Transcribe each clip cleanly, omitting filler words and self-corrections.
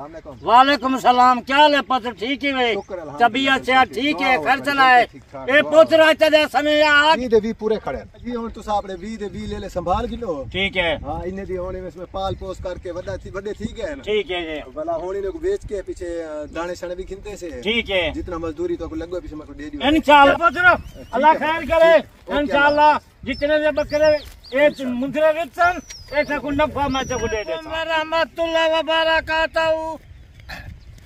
वालेकुम सलाम। क्या हाल है पुत्र? ठीक है भाई, तबीयत से ठीक है, घर चला है ए पुत्र आते समय आज वी दे वी पूरे खड़े जी हुन तुसा अपने वी दे वी ले ले संभाल किलो ठीक है। हां इन्ने दी होने में इसमें पाल पोस करके बड़े ठीक है ना, ठीक है जी। भला होनी ने बेच के पीछे दाने शने भी खिनते से ठीक है, जितना मजदूरी तो लगो पीछे मको दे दियो इंशाल्लाह पुत्र, अल्लाह खैर करे इंशाल्लाह। जितने जे बकरे एक मुंदरे वेचन ऐसा को नफा मैं तो दे देता। रहमतुल्लाह व बरकातहू।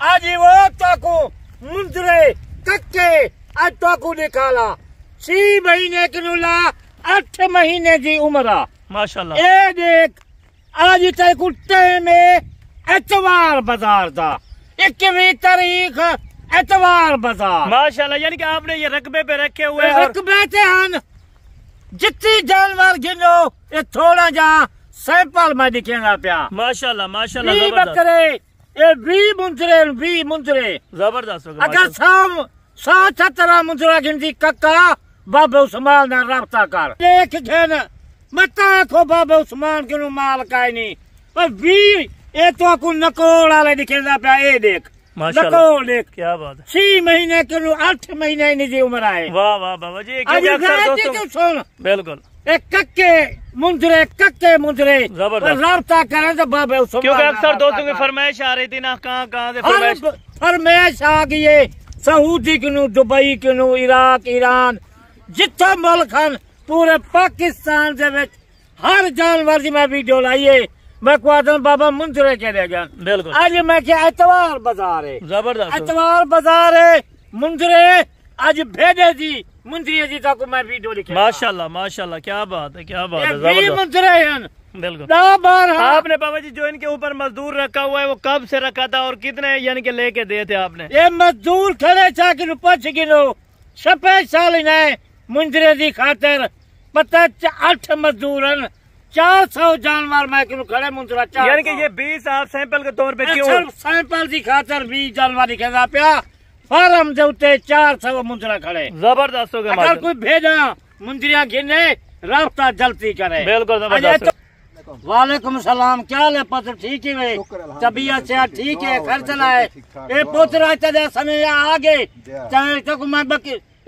आज वो ताको मुंदरे कक्के आज ताको निकाला 6 महीने के नुला 8 महीने की उम्र माशाल्लाह। ए देख आज तक कुत्ते में एतवार बाजार था 21 तारीख एतवार बाजार माशाल्लाह। यानी कि आपने ये रकबे पे रखे हुए हैं। रकबे थे हन जितनी जानवर गिनो ये थोड़ा जा सैंपल में दिखेगा प्या माशाल्लाह माशाल्लाह। 20 बकरे ये 20 मुंदरे जबरदस्त। अगर 117 मुंदरा गिनती कक्का बाबा उस्मान ना राब्ता कर देख घेन मता को बाबा उस्मान के माल का नहीं और 20 ये तो को नकोल वाले दिखेगा प्या। ये देख नकोल देख क्या बात है। 6 महीने के 8 महीने निजी उम्र आए। वाह वाह बाबा जी। सुन बिल्कुल एक कक्के मुंदरे जबरदस्त राब्ता करें तो बाबा उस्मान। क्योंकि अक्सर दोस्तों की फरमाइश आ रही थी ना, कहाँ से फरमाइश आ गई है। सऊदी किनू, दुबई किनू, इराक, ईरान जितना मुल्क हैं पूरे पाकिस्तान से हर जानवर की मैं वीडियो लाई है। मैं कहता बाबा मुंदरे के देगा। बिल्कुल। आज मैं क्या एतवार बाजार है, जबरदस्त एतवार बाजार है मुंदरे आज भेजे जी मुंदरी जी तक मैं वीडियो लिखा माशाल्लाह माशाल्लाह। क्या बात है, क्या बात है। जबरदस्त मुंदरे हैं बिल्कुल। बार आपने बाबा जी जो इनके ऊपर मजदूर रखा हुआ है वो कब से रखा था और कितने यानी कि लेके दिए थे आपने? ये मजदूर खड़े चा किलो 5 किलो स्पेशल ने मुंदरे की खातर पता 8 मजदूर 400 जानवर मैं किलो खड़े मुंदरा। यानी कि ये 20 आप सैंपल के तौर पे क्यों? सैंपल की खातर 20 जानवर दिखेगा प्या फार्म के उत्ते 400 मुंदरा खड़े। जबरदस्त हो गया। अगर कोई भेजा मुंदरिया गिने रास्ता जल्दी करे। बिल्कुल। वालेकुम सलाम। क्या हाल है पुत्र? ठीक है भाई, तबीयत से ठीक है, घर चला है ए पुत्र आते समय आगे चाहे तो मैं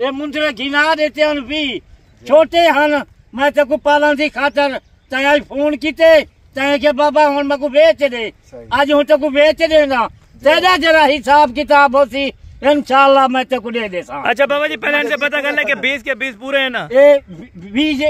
ये मुंदरे घिना देते हैं भी छोटे हन मैं तो पालन की खातर चाहे फोन किते चाहे के बाबा हूं मैं को बेच दे आज हूं तो बेच देना तेरा जरा हिसाब किताब होती इंशाल्लाह मैं तो को दे देता। अच्छा बाबा जी पहले इनसे पता कर ले कि 20 के 20 पूरे हैं ना? ये 20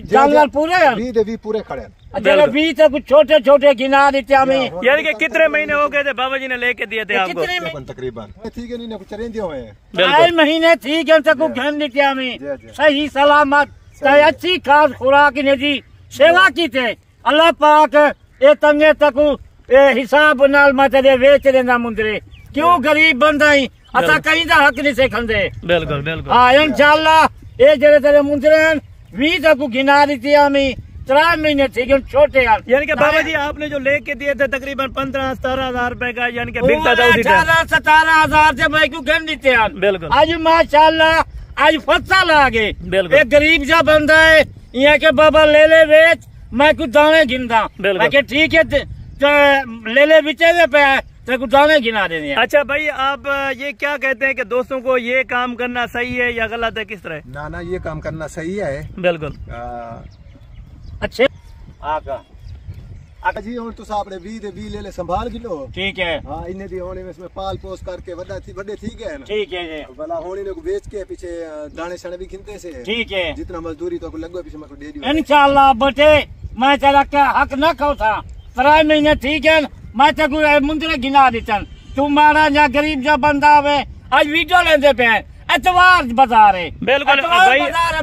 जानवर पूरे हैं, 20 दे वी पूरे खड़े अच्छा 20 तो कुछ छोटे छोटे गिना देते हमें। यानी कि कितने महीने हो गए थे बाबा जी ने लेके दिए थे आपको? तकरीबन ठीक है नहीं चरेंदे हुए हैं 2 महीने ठीक है तक घन देते हमें सही सलामत अच्छी खास खुराक ने जी सेवा की थे अल्लाह पाक ये तंगे तक हिसाब नाल मत दे वेच देना मुंदरे क्यों गरीब बंदाई असा कहीं का हक नहीं से खंदे। बिल्कुल बिल्कुल। हाँ इंशाल्लाह ये जरे तेरे मुंदरे 20 तक गिना दी हमें 3 महीने ठीक है छोटे यार। यानी कि बाबा जी आपने जो लेके दिए थे तकरीबन 15-17 हजार रुपए का यानी कि बिकता था उसी टाइम 17 हजार से मैं क्यों घन देते यार। बिल्कुल। आज माशाल्लाह आज फसल आ गए। बिल्कुल। एक गरीब जा बंदा है यहाँ के बाबा ले ले बेच मैं कुछ दाने गिनता मैं ठीक है ले ले बिचे पे तो दाने गिना देने। अच्छा भाई आप ये क्या कहते हैं कि दोस्तों को ये काम करना सही है या गलत है, किस तरह? ना ये काम करना सही है बिल्कुल। अच्छे आका जी हुन तुसा अपने वी ले ले संभाल किलो ठीक है। हां इन्ने दी होने में इसमें पाल पोस करके बड़े ठीक है ना, ठीक है जी। भला होनी ने बेच के पीछे दाने शने भी खिनते से ठीक है, जितना मजदूरी तो लगो पीछे मको दे दियो इंशाल्लाह। बटे मैं तेरा क्या हक न खाओ था 3 महीने ठीक है मैं तो मुंदरे गिना देता तू मारा जा गरीब जा बंदा है आज वीडियो लेते पे एतवार बाजार है। बिल्कुल भाई।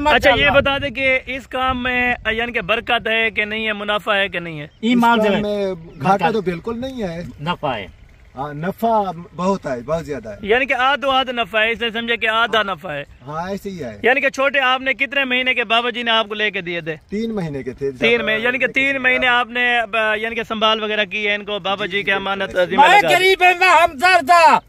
अच्छा ये बता दे कि इस काम में यानी कि बरकत है कि नहीं है, मुनाफा है कि नहीं है? ईमान में घाटा तो बिल्कुल नहीं है, नफा है। हाँ नफा बहुत है, बहुत ज्यादा है। यानी कि आध नफा है, इसलिए समझे कि आधा नफा है। हाँ ऐसे ही है। यानी कि छोटे आपने कितने महीने के बाबा जी ने आपको लेके दिए थे? 3 महीने के थे। 3 महीने यानी कि 3 महीने आपने यानी कि संभाल वगैरह की है इनको बाबा जी की अमानत गरीब हमदर्द था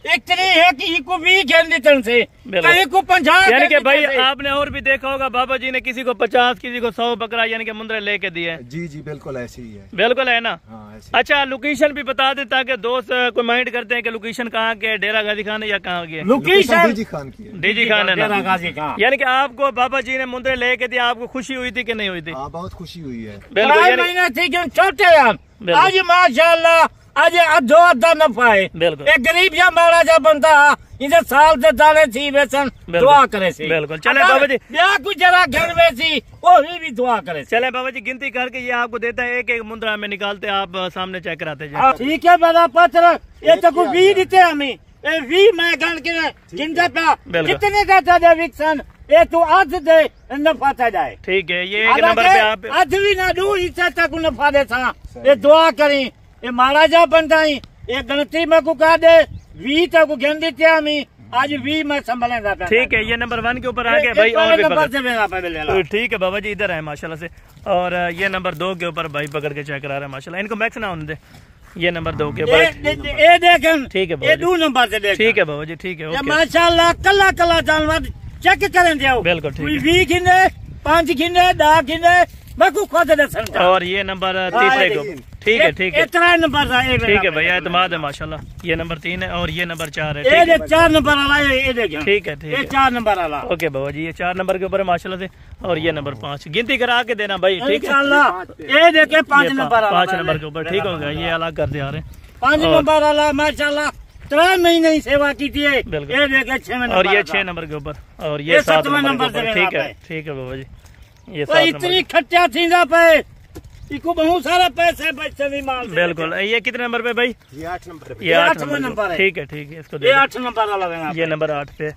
इतनी है कि इको भी घेर दी से कहीं को 50, यानी कि भाई आपने और भी देखा होगा बाबा जी ने किसी को 50 किसी को 100 बकरा यानी कि मुंद्रे लेके दिए। जी जी बिल्कुल ऐसे ही है। बिल्कुल है ना। हाँ, ऐसे। अच्छा लोकेशन भी बता दे ताकि दोस्त कोई माइंड करते हैं कि लोकेशन कहाँ के, डेरा गाजी खान है या कहाँ की है? लोकेशन डीजी खान की है। डीजी खान है ना। गाजी खान। यानी कि आपको बाबा जी ने मुंद्रे लेके दिया, आपको खुशी हुई थी कि नहीं हुई थी? हाँ बहुत खुशी हुई है। बिल्कुल महीने थी कि छोटे आज माशाल्लाह आज अधो अद्धा नफा है। बिल्कुल एक गरीब या माड़ा जा बंदा इधर साल से दाने थी वेसन दुआ करे सी। बिल्कुल चले बाबा जी ब्याह कुछ जरा घर में सी वो भी दुआ करे। चले बाबा जी गिनती करके ये आपको देता है, एक एक मुद्रा में निकालते आप सामने चेक कराते जाए। ठीक है बड़ा पत्र ये तो कुछ भी देते हमें ये भी मैं गण के गिनते पे कितने का दे विक्सन ये तू आज दे नफा था जाए। ठीक है ये एक नंबर पे आप आज भी ना दू हिस्सा तक नफा दे था ये दुआ करी ये महाराजा बनता ही ये गणती में को कहा दे वी तक ज्ञान देते हमें आज भी मैं संभालेगा। ठीक है ये नंबर 1 के ऊपर आ गया भाई और भी पकड़। ठीक है बाबा जी इधर है माशाल्लाह से। और ये नंबर 2 के ऊपर भाई पकड़ के चेक करा रहा है माशाल्लाह। इनको मैक्स ना होने दे। ये नंबर 2 के ऊपर ये देखें। ठीक है ये 2 नंबर से देखें। ठीक है बाबा जी ठीक है माशाल्लाह कला कला जानवर चेक करें जाओ। बिल्कुल ठीक है। 20 गिने 5 गिने 10 गिने बकू खुद दे। और ये नंबर 3 के ऊपर ठीक है ठीक है इतना नंबर था। ठीक है भैया एतमाद है माशाल्लाह। ये नंबर 3 है और ये नंबर 4 है। ये 4 नंबर वाला ये देखिए। ठीक है ठीक ये है 4 नंबर वाला। ओके बाबा जी ये 4 नंबर के ऊपर है माशाल्लाह से। और ये नंबर 5 गिनती करा के देना भाई ठीक है। ये देखे 5 नंबर वाला 5 नंबर के ऊपर ठीक हो गया। ये अलग कर दे आ रहे हैं 5 नंबर वाला माशाल्लाह 3 महीने ही सेवा की थी। ये देखे 6 नंबर और ये 6 नंबर के ऊपर और ये 7 नंबर के ऊपर ठीक है बाबा जी ये 7 इतनी खर्चा थी ना पे इको बहुत सारा पैसे बच्चे भी माल। बिल्कुल ये कितने नंबर पे भाई? ये 8 नंबर पे। ये 8 नंबर है। ठीक है इसको दे। ये 8 नंबर वाला लेना। ये नंबर 8 पे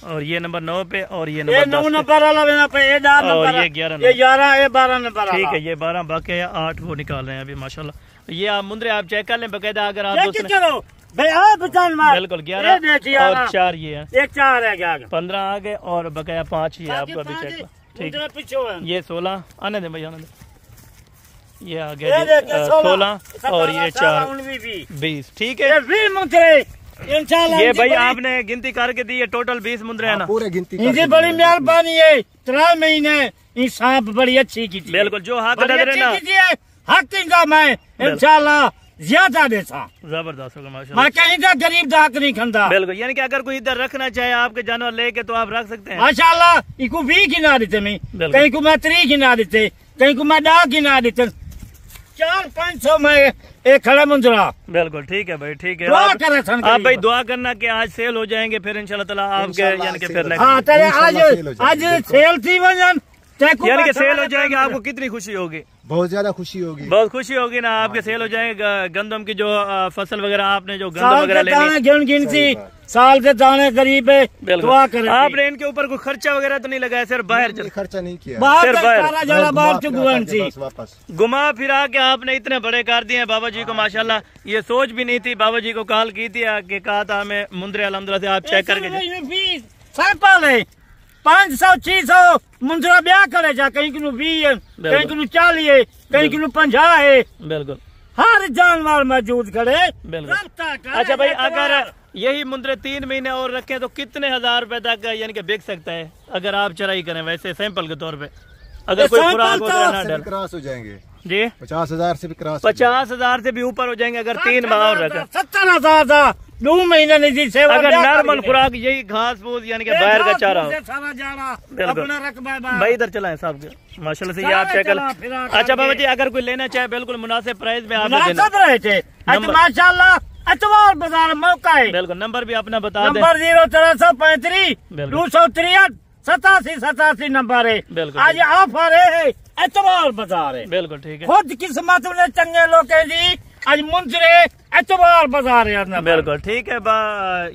और ये नंबर 9 पे और ये नंबर 9 नंबर वाला लेना पे। ये 10 नंबर ये 11 ये 11 ये 12 नंबर। ठीक है ये 12 बाकी 8 वो निकाल रहे हैं अभी माशाल्लाह। ये आप मुंद्रे आप चेक कर लें बकायदा अगर आप चलो भाई आप बिल्कुल 11 और 4 ये है। एक 4 है क्या 15 आगे और बकाया 5 ही है आपको अभी चेक। ठीक ये 16 आने दे भाई आने दे। ये आ गया 16 और ये 4 20 ठीक है। ये भाई आपने गिनती करके दी है टोटल 20 मुंद्रे है ना? पूरे गिनती इनकी बड़ी मेहरबानी है 3 महीने इंसाफ बड़ी अच्छी की थी। बिल्कुल जो हक नजर है ना हक इनका मैं इंशाल्लाह ज्यादा देता जबरदस्त होगा माशाल्लाह। मैं कहीं का गरीब का हक नहीं खाता। बिल्कुल यानी कि अगर कोई इधर रखना चाहे आपके जानवर लेके तो आप रख सकते हैं माशाल्लाह। इनको 20 गिना देते मैं कहीं को मैं 3 गिना देते कहीं को मैं 10 गिना देते 400-500 में एक खड़ा मुंजरा। बिल्कुल ठीक है भाई ठीक है। आप भाई दुआ करना कि आज सेल हो जाएंगे फिर इंशाल्लाह ताला आपके यानी कि फिर आज सेल थी वजन यानी कि सेल हो जाएगी आपको कितनी खुशी होगी? बहुत ज्यादा खुशी होगी। बहुत खुशी होगी ना आपके सेल हो जाएगा। गंदम की जो फसल वगैरह आपने जो गंदम वगैरह लेनी गिन सी साल के दाने गरीब है। दुआ करें आपने इनके ऊपर कोई खर्चा वगैरह तो नहीं लगाया? सिर्फ बाहर खर्चा नहीं किया बाहर घुमा फिरा के आपने इतने बड़े कर दिए बाबा जी को माशाल्लाह। ये सोच भी नहीं थी बाबा जी को कॉल की थी कि कहा था हमें मुंद्रे अल्हम्दुलिल्लाह से आप चेक करके 500-600 मुंजरा ब्याह करे जा कहीं किलो 20 कहीं किलो 40 कहीं किलो 50 है। बिल्कुल हर जानवर मौजूद करे। बिल्कुल अच्छा भाई अगर यही मुंद्रे 3 महीने और रखें तो कितने हजार रुपए तक यानी कि बिक सकता है अगर आप चराई करें वैसे सैंपल के तौर पे? अगर कोई खुराक वगैरह ना डाल क्रॉस हो जाएंगे जी 50,000 से भी क्रॉस 50,000 से भी ऊपर हो जाएंगे अगर 3 माह और रखें। 70,000 था 2 महीने नहीं सेवा। अगर नॉर्मल खुराक यही घास फूस यानी कि बाहर का चारा हो। बिल्कुल भाई इधर चलाएं साहब माशाल्लाह से ये आप चेक कर। अच्छा बाबा जी अगर कोई लेना चाहे बिल्कुल मुनासिब प्राइस में आप माशाल्लाह अतवार बाजार मौका है। बिल्कुल नंबर भी अपना बता दें। नंबर 0335 263 87 नंबर है। आज ऑफर है एतवार बाजार है। बिल्कुल ठीक है। खुद किस्मत ने चंगे लोग है जी आज मुंजरे एतवार बाजार है। बिल्कुल ठीक है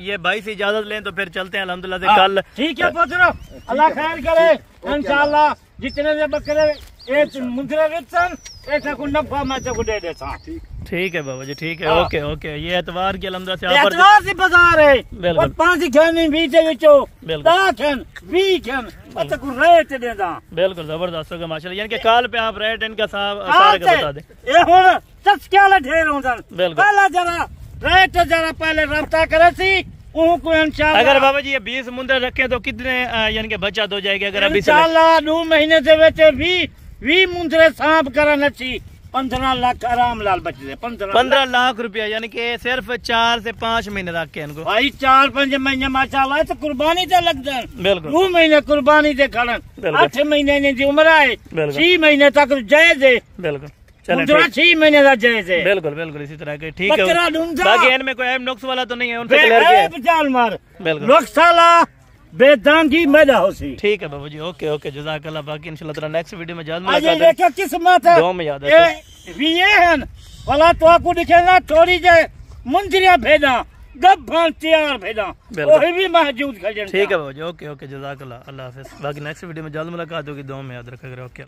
ये भाई से इजाजत लें तो फिर चलते हैं अल्हम्दुलिल्लाह से कल। ठीक है पुत्रो अल्लाह खैर करे इंशाल्लाह जितने से बकरे एक मुंजरे विचन ऐसा को नफा मैं तो दे देता। ठीक है बाबा जी ठीक है। ओके ओके ये एतवार की अल्हम्दुलिल्लाह से एतवार से बाजार है। बिल्कुल 5 खन 20 विचो 10 खन 20 खन पता को रेट देदा। बिल्कुल जबरदस्त होगा माशाल्लाह यानी कि कल पे आप रेट इनका सारे का बता दें। ये हुन 10 क्या ढेर होंदन बिल्कुल पहला जरा रेट जरा पहले रब्ता करे सी उनको इंशाल्लाह। अगर बाबा जी ये 20 मुंदर रखे तो कितने यानी कि बचत हो जाएगी अगर अभी इंशाल्लाह 2 महीने दे विच 20 मुंदरे सांप करन अच्छी 15 लाख आराम लाल बचदे 15 लाख रुपया यानी कि सिर्फ 4 से 5 महीने रख के इनको भाई 4-5 महीने माशाल्लाह तो कुर्बानी ते लग जान। बिल्कुल 2 महीने कुर्बानी दे खड़न 8 महीने की उम्र है 6 महीने तक जायज है। बिल्कुल चलें 6 महीने का जायज है। बिल्कुल बिल्कुल इसी तरह के ठीक है। बकरा ढूंढा बाकी इनमें कोई ऐब नुक्स वाला तो नहीं है उनसे क्लियर किया है। जान मार बिल्कुल नुक्साला बेदांगी मैदा होसी। ठीक है बाबू जी ओके ओके जज़ाकल्लाह। बाकी इंशाल्लाह ताला नेक्स्ट वीडियो में जल्द आज मुलाकात है। देखो किस्मत है दुआ में याद रखो। ये हन वाला तो आपको दिखेगा थोड़ी जे मुंजरिया भेजा गब्बान तैयार भेजा वही भी मौजूद खजन। ठीक है बाबू जी ओके ओके जज़ाकल्लाह अल्लाह हाफिज़। बाकी नेक्स्ट वीडियो में जल्द मुलाकात होगी। दुआ में याद रखा करो ओके।